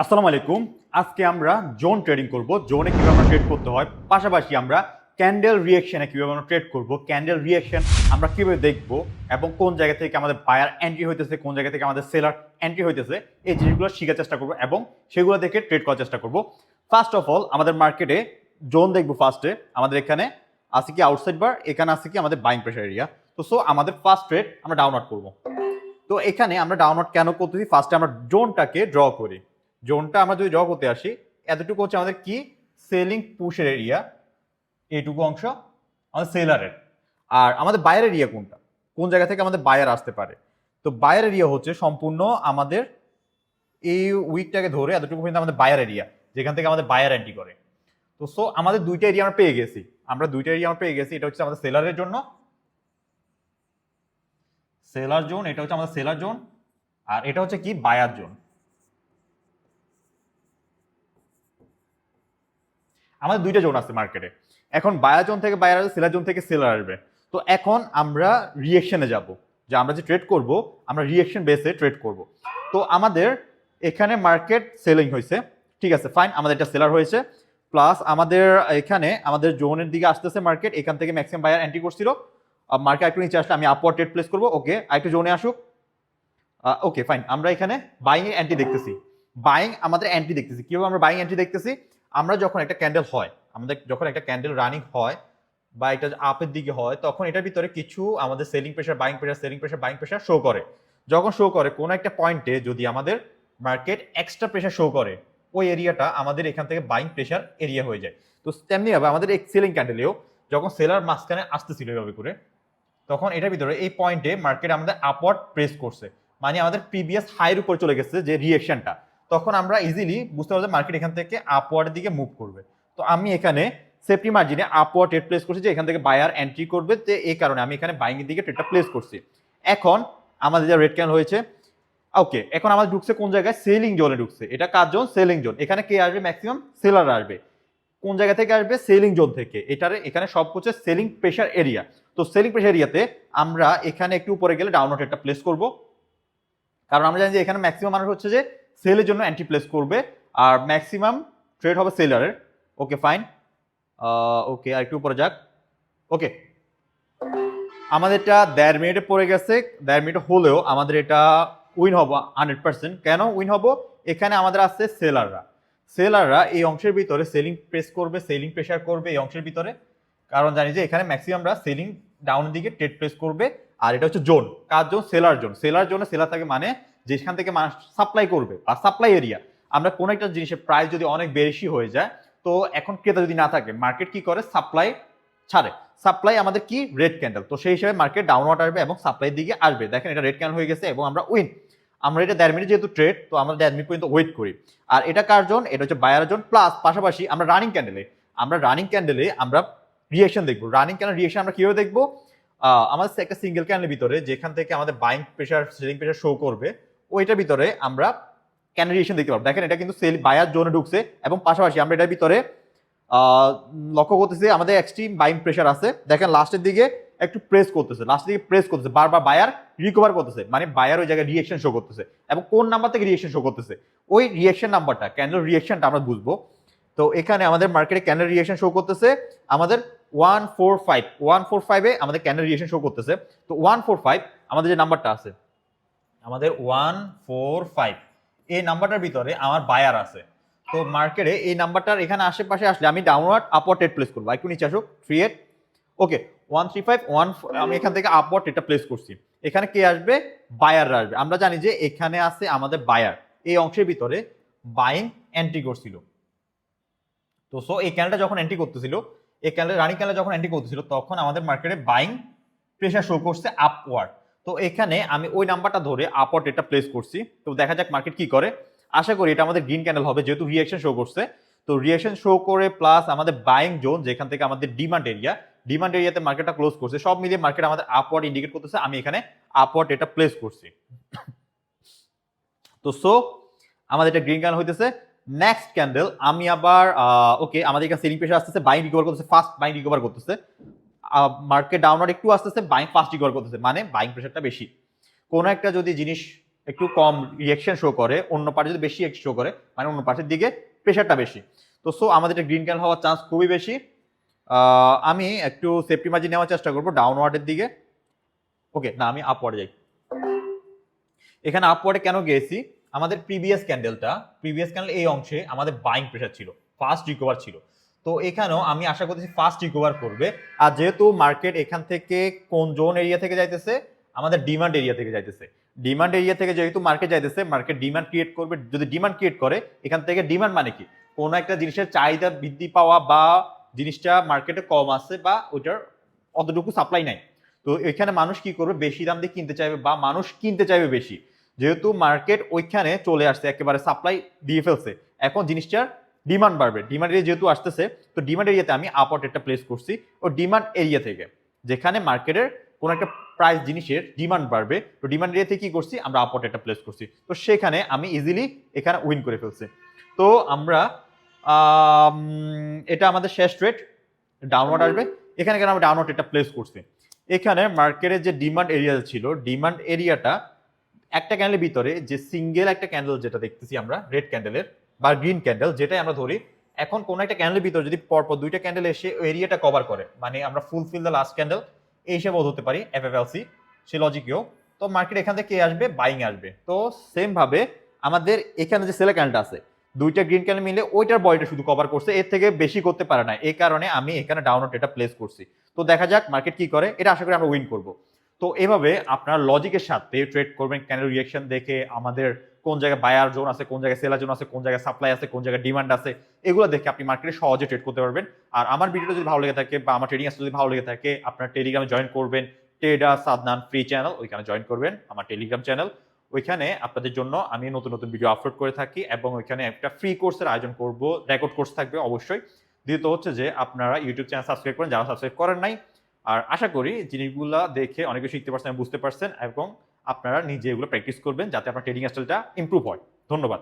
আসসালামু আলাইকুম। আজকে আমরা জোন ট্রেডিং করব। জোনে কিভাবে আমরা ট্রেড করতে হয়, পাশাপাশি আমরা ক্যান্ডেল রিঅ্যাকশনে কিভাবে আমরা ট্রেড করব, ক্যান্ডেল রিঅ্যাকশন আমরা কিভাবে দেখব এবং কোন জায়গা থেকে আমাদের বায়ার এন্ট্রি হইতেছে, কোন জায়গা থেকে আমাদের সেলার এন্ট্রি হইতেছে, এই জিনিসগুলো শেখার চেষ্টা করব এবং সেগুলো দেখে ট্রেড করার চেষ্টা করব। ফার্স্ট অফ অল আমাদের মার্কেটে জোন দেখব। ফার্স্টে আমাদের এখানে আছে কি আউটসাইড বার, এখানে আছে কি আমাদের বাইং প্রেশার এরিয়া। তো আমাদের ফার্স্ট ট্রেড আমরা ডাউনওয়ার্ড করব। তো এখানে আমরা ডাউনওয়ার্ড কেন করতেছি, ফার্স্টে আমরা জোনটাকে ড্র করি। জোনটা আমরা যদি ড্র করতে আসি, এতটুকু হচ্ছে আমাদের কি সেলিং পুশের এরিয়া, এইটুকু অংশ আমাদের সেলারের। আর আমাদের বায়ার এরিয়া কোনটা, কোন জায়গা থেকে আমাদের বায়ার আসতে পারে। তো বায়ার এরিয়া হচ্ছে সম্পূর্ণ আমাদের এই উইকটাকে ধরে এতটুকু পর্যন্ত আমাদের বায়ার এরিয়া, যেখান থেকে আমাদের বায়ার এন্ট্রি করে। তো আমাদের দুইটা এরিয়া আমরা পেয়ে গেছি। এটা হচ্ছে আমাদের সেলারের জন্য সেলার জোন, এটা হচ্ছে আমাদের সেলার জোন, আর এটা হচ্ছে কি বায়ার জোন। আমাদের দুইটা জোন আছে মার্কেটে। এখন বায়ার জোন থেকে বায়ার আসবে, সেলার জোন থেকে সেলার আসবে। তো এখন আমরা রিঅ্যাকশনে যাব, যে আমরা যে ট্রেড করব আমরা রিঅ্যাকশন বেসে ট্রেড করব। তো আমাদের এখানে মার্কেট সেলিং হয়েছে, ঠিক আছে ফাইন, আমাদের এটা সেলার হয়েছে। প্লাস আমাদের এখানে আমাদের জোনের দিকে আসতেছে মার্কেট, এখান থেকে ম্যাক্সিমাম বায়ার এন্ট্রি করছিল। মার্কেট একটু নিচে আসলে আমি আপওয়ার্ড ট্রেড প্লেস করবো। ওকে, আরেকটু জোনে আসুক। ওকে ফাইন, আমরা এখানে বাইং এর এন্ট্রি দেখতেছি। আমাদের এন্ট্রি দেখতেছি কিভাবে আমরা বাইং এন্ট্রি দেখতেছি। আমরা যখন একটা ক্যান্ডেল হয়, আমাদের যখন একটা ক্যান্ডেল রানিং হয় বা এটা আপের দিকে হয়, তখন এটার ভিতরে কিছু আমাদের selling pressure, buying pressure, selling pressure, buying pressure show করে। যখন শো করে কোনো একটা পয়েন্টে যদি আমাদের মার্কেট এক্সট্রা প্রেশার শো করে, ওই এরিয়াটা আমাদের এখান থেকে বাইং প্রেশার এরিয়া হয়ে যায়। তো তেমনি হবে আমাদের এই সেলিং ক্যান্ডেলেও যখন সেলার মাঝখানে আসতেছিল এভাবে করে, তখন এটার ভিতরে এই পয়েন্টে মার্কেট আমাদের আপওয়ার্ড প্রেস করছে, মানে আমাদের প্রিভিয়াস হাইয়ের উপর চলে গেছে যে রিঅ্যাকশনটা। তখন আমরা ইজিলি বুঝতে পারবো মার্কেট এখান থেকে আপওয়ার্ডের দিকে মুভ করবে। তো আমি এখানে সেফটি মার্জিনে আপওয়ার্ড ট্রেড প্লেস করছি, যে এখান থেকে বায়ার এন্ট্রি করবে, যে এই কারণে আমি এখানে বাইং এর দিকে ট্রেডটা প্লেস করছি। এখন আমাদের যে রেড ক্যান্ডেল হয়েছে, ওকে, এখন আমাদের ঢুকছে কোন জায়গায়, সেলিং জোনে ঢুকছে। এটা কার জোন? Selling zone. এখানে কে আসবে? ম্যাক্সিমাম সেলার আসবে। কোন জায়গা থেকে আসবে? সেলিং জোন থেকে। এখানে সব হচ্ছে সেলিং প্রেশার এরিয়া। তো সেলিং প্রেশার এরিয়াতে আমরা এখানে একটু উপরে গেলে ডাউনওয়ার্ড একটা প্লেস করব, কারণ আমরা জানি যে এখানে ম্যাক্সিমাম মানুষ হচ্ছে যে সেলের জন্য অ্যান্টি প্লেস করবে, আর ম্যাক্সিমাম ট্রেড হবে সেলারের। ওকে ফাইন, ওকে আর একটু উপরে যাক। ওকে, আমাদের এটা 1.5 মিনিটে পড়ে গেছে। 1.5 মিনিট হলেও আমাদের এটা উইন হবো 100%। কেন উইন হবো? এখানে আমাদের আছে সেলাররা এই অংশের ভিতরে সেলিং প্রেস করবে, সেলিং প্রেশার করবে এই অংশের ভিতরে, কারণ জানি যে এখানে ম্যাক্সিমামরা সেলিং ডাউনের দিকে ট্রেড প্রেস করবে। আর এটা হচ্ছে জোন, কার জোন? Seller zone. সেলার জোনে সেলার থাকে, মানে যেখান থেকে মানুষ সাপ্লাই করবে আর সাপ্লাই এরিয়া। আমরা কোনো একটা জিনিসের প্রাইস যদি অনেক বেশি হয়ে যায়, তো এখন ক্রেতা যদি না থাকে, মার্কেট কি করে? সাপ্লাই ছাড়ে। সাপ্লাই আমাদের কি? Red candle. তো সেই হিসাবে মার্কেট ডাউনওয়ার্ড আসবে এবং সাপ্লাই দিকে আসবে। দেখেন এটা রেড ক্যান্ডেল হয়ে গেছে এবং আমরা উইন। আমরা এটা 1.5 মিনিট যেহেতু ট্রেড, তো আমরা 1.5 মিনিট পর্যন্ত ওয়েট করি। আর এটা কার জোন? এটা হচ্ছে বায়ার জোন। প্লাস পাশাপাশি আমরা রানিং ক্যান্ডেলে আমরা রিঅ্যাকশন দেখবো। রানিং ক্যান্ডেল রিঅ্যাকশন আমরা কিভাবে দেখবো? আমাদের একটা সিঙ্গেল ক্যান্ডেলের ভিতরে যেখান থেকে আমাদের buying pressure, selling pressure show করবে, ওইটার ভিতরে আমরা ক্যান্ডেল রিঅ্যাকশন দেখতে পারবো। দেখেন এটা কিন্তু বায়ার জোনে ঢুকছে এবং পাশাপাশি আমরা এটার ভিতরে লক্ষ্য করতেছি আমাদের এক্সট্রিম বাইং প্রেশার আছে। দেখেন লাস্টের দিকে একটু প্রেস করতেছে, বারবার বায়ার রিকভার করতেছে, মানে বায়ার ওই জায়গায় রিঅ্যাকশন শো করতেছে। এবং কোন নাম্বার থেকে রিঅ্যাকশন শো করতেছে, ওই রিঅ্যাকশন নাম্বারটা, ক্যান্ডেল রিঅ্যাকশনটা আমরা বুঝবো। তো এখানে আমাদের মার্কেটে ক্যান্ডেল রিঅ্যাকশন শো করতেছে আমাদের 145 এ আমাদের ক্যান্ডেল রিঅ্যাকশন শো করতেছে। তো 145 আমাদের যে নাম্বারটা আছে, আমাদের 145 এই নাম্বারটার ভিতরে আমার বায়ার আছে। তো মার্কেটে এই নাম্বারটার এখানে আশেপাশে আসলে আমি ডাউনওয়ার্ড আপওয়ার্ড ট্রেড প্লেস করবো। একটু নিচে আসুক, 38। ওকে, 135 আমি এখান থেকে আপওয়ার্ড ট্রেডটা প্লেস করছি। এখানে কে আসবে? বায়াররা আসবে। আমরা জানি যে এখানে আছে আমাদের বায়ার, এই অংশের ভিতরে বাইং এন্ট্রি করছিল। তো এই ক্যান্ডেলটা যখন এন্ট্রি করতেছিল, এই ক্যান্ডেল রানিং ক্যান্ডেল যখন এন্ট্রি করতেছিল, তখন আমাদের মার্কেটে বাইং প্রেশার শো করছে আপওয়ার্ড। তো এখানে আমি ওই নাম্বারটা ধরে আপওয়ার্ড এটা প্লেস করছি। তো দেখা যাক মার্কেট কি করে। আশা করি এটা আমাদের গ্রিন ক্যান্ডেল হবে, যেহেতু রিঅ্যাকশন শো করছে। তো রিঅ্যাকশন শো করে প্লাস আমাদের বাইং জোন, যেখান থেকে আমাদের ডিমান্ড এরিয়াতে মার্কেটটা ক্লোজ করছে, সব মিলিয়ে মার্কেট আমাদের আপওয়ার্ড ইন্ডিকেট করতেছে। আমি এখানে আপওয়ার্ড এটা প্লেস করছি। তো আমাদের এটা গ্রিন ক্যান্ডেল হইতেছে। নেক্সট ক্যান্ডেল আমি আবার ওকে, আমাদের এখানে সেলিং প্রেশার আসতেছে, বাইং রিকভার করতেছে, ফাস্ট বাইং রিকভার করতেছে। মার্কেট ডাউনওয়ার্ড একটু আসতেছে, বাইং ফাস্ট রিকভার করতেছে, মানে বাইং প্রেশারটা বেশি। কোনো একটা যদি জিনিস একটু কম রিয়াকশন শো করে, অন্য পার্টে যদি বেশি শো করে মানে অন্য পার্টের দিকে প্রেশারটা বেশি। তো সো আমাদের এটা গ্রিন ক্যান্ডেল হওয়ার চান্স খুবই বেশি। আমি একটু সেফটি মার্জিন নেওয়ার চেষ্টা করবো ডাউনওয়ার্ডের দিকে। ওকে, না আমি আপওয়ার্ডে যাই। এখানে আপওয়ার্ডে কেন গিয়েছি, আমাদের প্রিভিয়াস ক্যান্ডেল এই অংশে আমাদের বাইং প্রেশার ছিল, ফাস্ট রিকভার ছিল। তো এখানেও আমি আশা করতেছি ফাস্ট রিকভার করবে। আর যেহেতু মার্কেট এখান থেকে কোন জোন এরিয়া থেকে যাইতেছে, আমাদের ডিমান্ড এরিয়া থেকে যাইতেছে। ডিমান্ড এরিয়া থেকে যেহেতু মার্কেট যাইতেছে, মার্কেট ডিমান্ড ক্রিয়েট করবে। যদি ডিমান্ড ক্রিয়েট করে, এখান থেকে ডিমান্ড মানে কি, কোনো একটা জিনিসের চাহিদা বৃদ্ধি পাওয়া বা জিনিসটা মার্কেটে কম আছে বা ওইটার অতটুকু সাপ্লাই নাই। তো এখানে মানুষ কি করবে, বেশি দাম দিয়ে কিনতে চাইবে বা মানুষ কিনতে চাইবে বেশি। যেহেতু মার্কেট ওইখানে চলে আসছে, একেবারে সাপ্লাই দিয়ে ফেলছে, এখন জিনিসটার ডিমান্ড বাড়বে। ডিমান্ড এরিয়া যেহেতু আসতেছে, তো ডিমান্ড এরিয়াতে আমি আপওয়ার্ড একটা প্লেস করছি। ও ডিমান্ড এরিয়া থেকে যেখানে মার্কেটের কোন একটা প্রাইস জিনিসের ডিমান্ড বাড়বে, তো ডিমান্ড এরিয়া থেকে কি করছি, আমরা আপওয়ার্ড একটা প্লেস করছি। তো সেখানে আমি ইজিলি এখানে উইন করে ফেলছি। তো আমরা এটা আমাদের শেষ ট্রেড, ডাউনওয়ার্ড আসবে। এখানে কেন আমরা ডাউনওয়ার্ড একটা প্লেস করছি, এখানে মার্কেটের যে ডিমান্ড এরিয়া ছিল, ডিমান্ড এরিয়াটা একটা ক্যান্ডেলের ভিতরে যে সিঙ্গেল একটা ক্যান্ডেল যেটা দেখতেছি আমরা রেড ক্যান্ডেলের বা গ্রিন ক্যান্ডেল যেটাই আমরা ধরি, এখন কোন একটা ক্যান্ডেলের ভিতরে যদি পরপর দুইটা ক্যান্ডেল এসে ওই এরিয়াটা কভার করে, মানে আমরা ফুলফিল দ্য লাস্ট ক্যান্ডেল এই হিসেবে ধরতে পারি এফএফএলসি, সে লজিকেও। তো মার্কেট এখান থেকে কে আসবে, বাইং আসবে। তো সেম ভাবে আমাদের এখানে যে সেল ক্যান্ডেলটা আছে, দুইটা গ্রিন ক্যান্ডেল মিলে ওইটার বডিটা শুধু কভার করছে, এর থেকে বেশি করতে পারে না। এই কারণে আমি এখানে ডাউনওয়ার্ড এটা প্লেস করছি। তো দেখা যাক মার্কেট কি করে, এটা আশা করি আমরা উইন করব। তো এভাবে আপনার লজিকের সাথে ট্রেড করবেন, ক্যান্ডেল রিঅ্যাকশন দেখে আমাদের কোন জায়গায় বায়ার জোন আছে, কোন জায়গায় সেলার জোন আছে, কোন জায়গায় সাপ্লাই আছে, কোন জায়গায় ডিমান্ড আছে, এগুলো দেখে আপনি মার্কেটে সহজে ট্রেড করতে পারবেন। আর আমার ভিডিওটা যদি ভালো লেগে থাকে বা আমার ট্রেডিং যদি ভালো লেগে থাকে, আপনার টেলিগ্রামে জয়েন করবেন, ট্রেডার সাদনান ফ্রি চ্যানেল, ওইখানে জয়েন করবেন আমার টেলিগ্রাম চ্যানেল। ওইখানে আপনাদের জন্য আমি নতুন নতুন ভিডিও আপলোড করে থাকি এবং ওইখানে একটা ফ্রি কোর্সের আয়োজন করব, রেকর্ড কোর্স থাকবে অবশ্যই। দ্বিতীয়ত হচ্ছে যে আপনারা ইউটিউব চ্যানেল সাবস্ক্রাইব করেন যারা সাবস্ক্রাইব করেন নাই। আর আশা করি জিনিসগুলো দেখে অনেক কিছু শিখতে পারছেন, বুঝতে পারছেন এবং আপনারা নিজে এগুলো প্র্যাকটিস করবেন যাতে আপনার ট্রেডিং স্টাইলটা ইমপ্রুভ হয়। ধন্যবাদ।